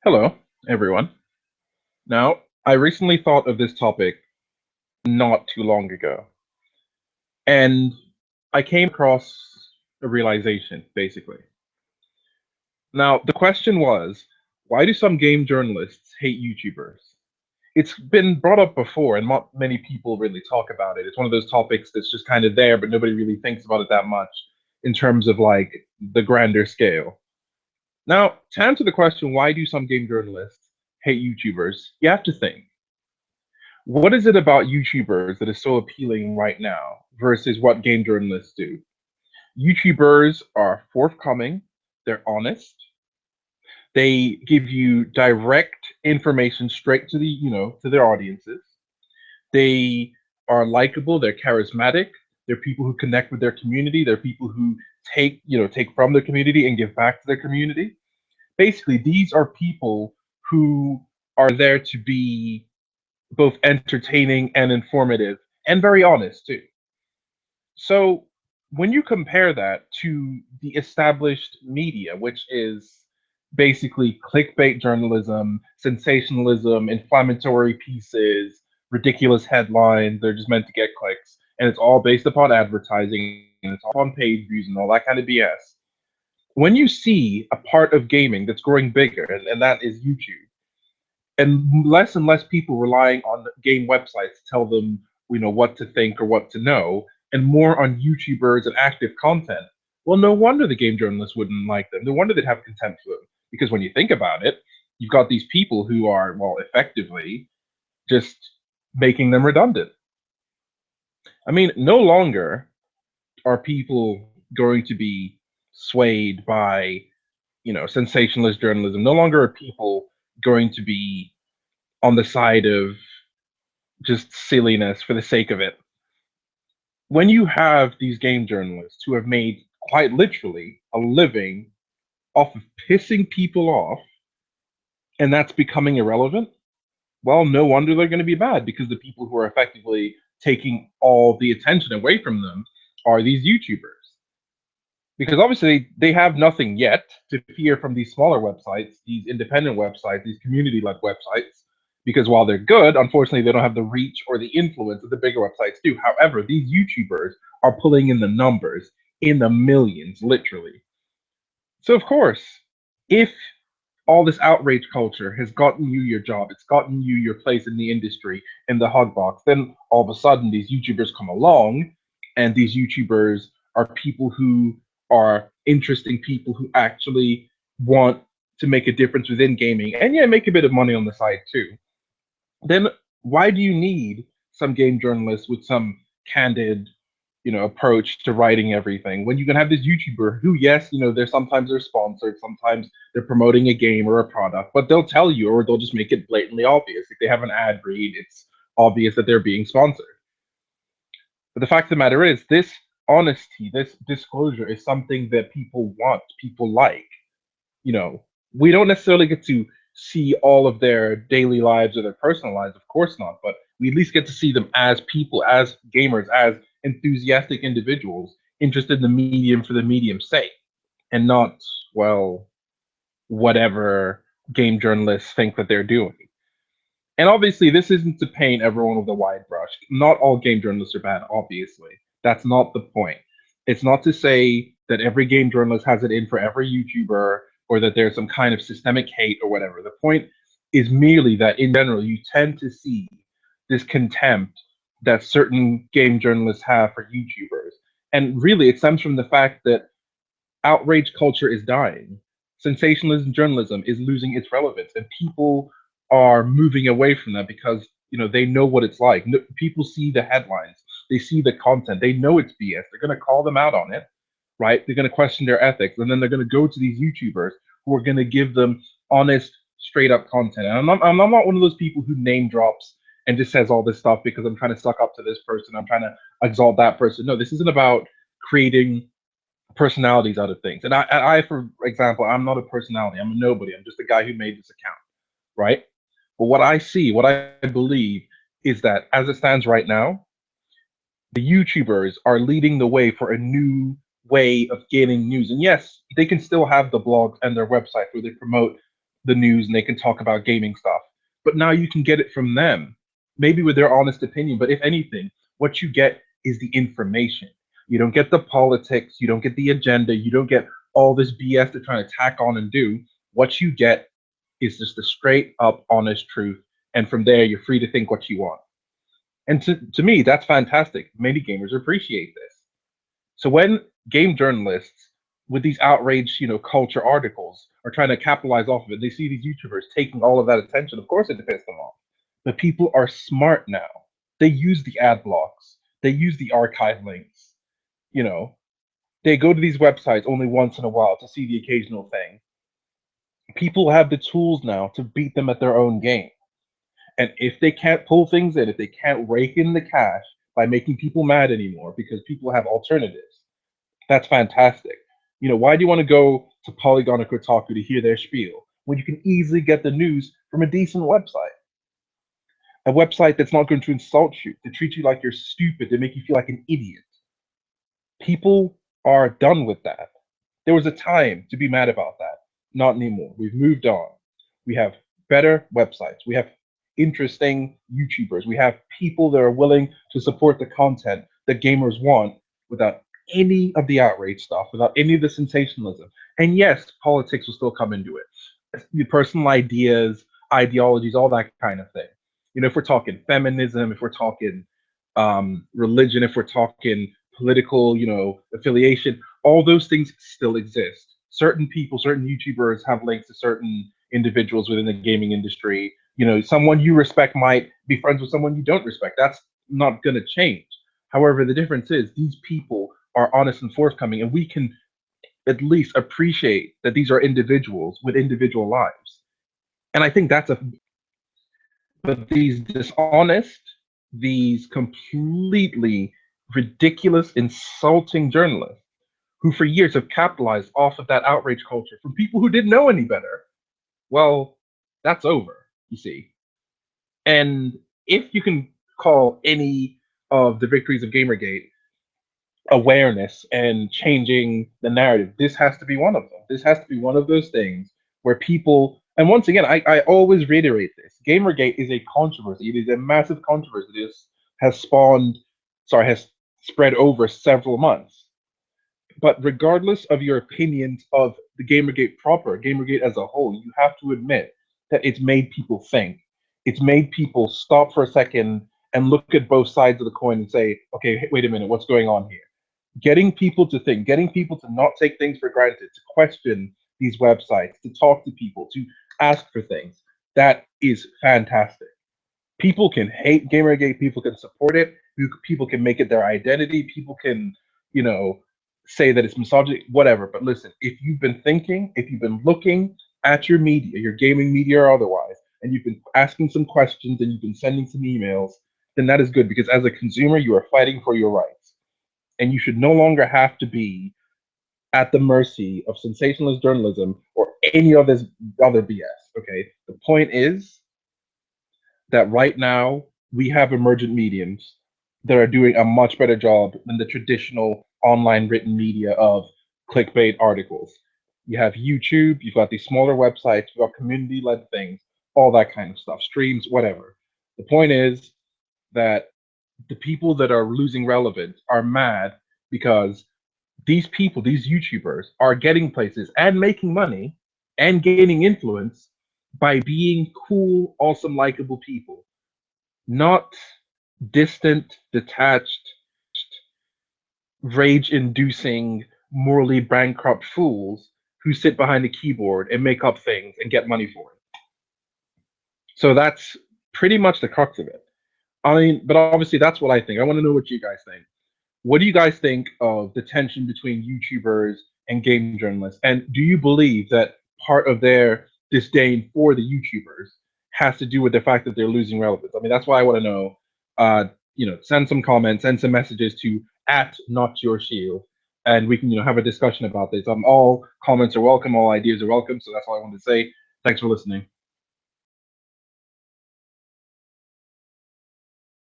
Hello, everyone. Now, I recently thought of this topic not too long ago, and I came across a realization, basically. Now, the question was, why do some game journalists hate YouTubers? It's been brought up before, and not many people really talk about it. It's one of those topics that's just kind of there, but nobody really thinks about it that much in terms of like the grander scale. Now, to answer the question, why do some game journalists hate YouTubers? You have to think. What is it about YouTubers that is so appealing right now versus what game journalists do? YouTubers are forthcoming, they're honest, they give you direct information straight to to their audiences. They are likable, they're charismatic, they're people who connect with their community, they're people who take from their community and give back to their community. Basically, these are people who are there to be both entertaining and informative and very honest too. So when you compare that to the established media, which is basically clickbait journalism, sensationalism, inflammatory pieces, ridiculous headlines, they're just meant to get clicks, and it's all based upon advertising and it's all on page views and all that kind of BS. When you see a part of gaming that's growing bigger, and that is YouTube, and less people relying on game websites to tell them, what to think or what to know, and more on YouTubers and active content. Well, no wonder the game journalists wouldn't like them. No wonder they'd have contempt for them. Because when you think about it, you've got these people who are, well, effectively just making them redundant. I mean, no longer are people going to be swayed by, sensationalist journalism. No longer are people going to be on the side of just silliness for the sake of it. When you have these game journalists who have made quite literally a living off of pissing people off, and that's becoming irrelevant, well, no wonder they're going to be bad because the people who are effectively taking all the attention away from them are these YouTubers. Because obviously they have nothing yet to fear from these smaller websites, these independent websites, these community led websites, because while they're good, unfortunately, they don't have the reach or the influence that the bigger websites do. However, these YouTubers are pulling in the numbers in the millions, literally. So, of course, if all this outrage culture has gotten you your job, it's gotten you your place in the industry, in the hug box, then all of a sudden these YouTubers come along, and these YouTubers are people who are interesting people who actually want to make a difference within gaming and yeah, make a bit of money on the side too. Then why do you need some game journalists with some candid, approach to writing everything when you can have this YouTuber who, yes, they're sponsored, sometimes they're promoting a game or a product, but they'll tell you or they'll just make it blatantly obvious. If they have an ad read, it's obvious that they're being sponsored. But the fact of the matter is, this honesty, this disclosure is something that people want, people like. You know, we don't necessarily get to see all of their daily lives or their personal lives, of course not, but we at least get to see them as people, as gamers, as enthusiastic individuals interested in the medium for the medium's sake, and not, well, whatever game journalists think that they're doing. And obviously, this isn't to paint everyone with a wide brush. Not all game journalists are bad, obviously. That's not the point. It's not to say that every game journalist has it in for every YouTuber or that there's some kind of systemic hate or whatever. The point is merely that in general, you tend to see this contempt that certain game journalists have for YouTubers. And really, it stems from the fact that outrage culture is dying. Sensationalism journalism is losing its relevance, and people are moving away from that because they know what it's like. No, people see the headlines, they see the content, they know it's BS. They're going to call them out on it, right? They're going to question their ethics, and then they're going to go to these YouTubers who are going to give them honest, straight up content. And I'm not one of those people who name drops and just says all this stuff because I'm trying to suck up to this person. I'm trying to exalt that person. No, this isn't about creating personalities out of things. And for example, I'm not a personality. I'm a nobody. I'm just a guy who made this account, right? But what I see, what I believe is that as it stands right now, the YouTubers are leading the way for a new way of getting news. And yes, they can still have the blogs and their website where they promote the news and they can talk about gaming stuff. But now you can get it from them, maybe with their honest opinion. But if anything, what you get is the information. You don't get the politics, you don't get the agenda, you don't get all this BS they're trying to tack on and do. What you get is just the straight up honest truth. And from there, you're free to think what you want. And to me, that's fantastic. Many gamers appreciate this. So when game journalists with these outraged, culture articles are trying to capitalize off of it, they see these YouTubers taking all of that attention. Of course, it pisses them off. But people are smart now. They use the ad blocks. They use the archive links. You know, they go to these websites only once in a while to see the occasional thing. People have the tools now to beat them at their own game. And if they can't pull things in, if they can't rake in the cash by making people mad anymore because people have alternatives, that's fantastic. Why do you want to go to Polygon or Kotaku to hear their spiel when you can easily get the news from a decent website? A website that's not going to insult you, to treat you like you're stupid, to make you feel like an idiot. People are done with that. There was a time to be mad about that. Not anymore. We've moved on. We have better websites. We have interesting YouTubers. We have people that are willing to support the content that gamers want without any of the outrage stuff, without any of the sensationalism. And yes, politics will still come into it. The personal ideas, ideologies, all that kind of thing. If we're talking feminism, if we're talking religion, if we're talking political, affiliation, all those things still exist. Certain people, certain YouTubers have links to certain individuals within the gaming industry. Someone you respect might be friends with someone you don't respect. That's not going to change. However, the difference is these people are honest and forthcoming, and we can at least appreciate that these are individuals with individual lives. And I think but these dishonest, these completely ridiculous, insulting journalists who for years have capitalized off of that outrage culture from people who didn't know any better, well, that's over, you see. And if you can call any of the victories of Gamergate awareness and changing the narrative, this has to be one of them. This has to be one of those things where people, and once again, I always reiterate this, Gamergate is a controversy. It is a massive controversy. This has has spread over several months. But regardless of your opinions of the Gamergate proper, Gamergate as a whole, you have to admit that it's made people think. It's made people stop for a second and look at both sides of the coin and say, okay, wait a minute, what's going on here? Getting people to think, getting people to not take things for granted, to question these websites, to talk to people, to ask for things. That is fantastic. People can hate Gamergate, people can support it, people can make it their identity, people can, say that it's misogyny, whatever. But listen, if you've been thinking, if you've been looking at your media, your gaming media or otherwise, and you've been asking some questions and you've been sending some emails, then that is good because as a consumer, you are fighting for your rights. And you should no longer have to be at the mercy of sensationalist journalism or any of this other BS. Okay. The point is that right now we have emergent mediums that are doing a much better job than the traditional online written media of clickbait articles. You have YouTube, you've got these smaller websites, you've got community led things, all that kind of stuff, streams, whatever. The point is that the people that are losing relevance are mad because these people, these YouTubers, are getting places and making money and gaining influence by being cool, awesome, likable people, not distant, detached, rage inducing, morally bankrupt fools who sit behind a keyboard and make up things and get money for it. So that's pretty much the crux of it. I mean, but obviously that's what I think. I want to know what you guys think. What do you guys think of the tension between YouTubers and game journalists? And do you believe that part of their disdain for the YouTubers has to do with the fact that they're losing relevance? I mean, that's why I want to know. Send some comments, send some messages to @NotYourShield, and we can have a discussion about this. All comments are welcome, all ideas are welcome. So that's all I wanted to say. Thanks for listening.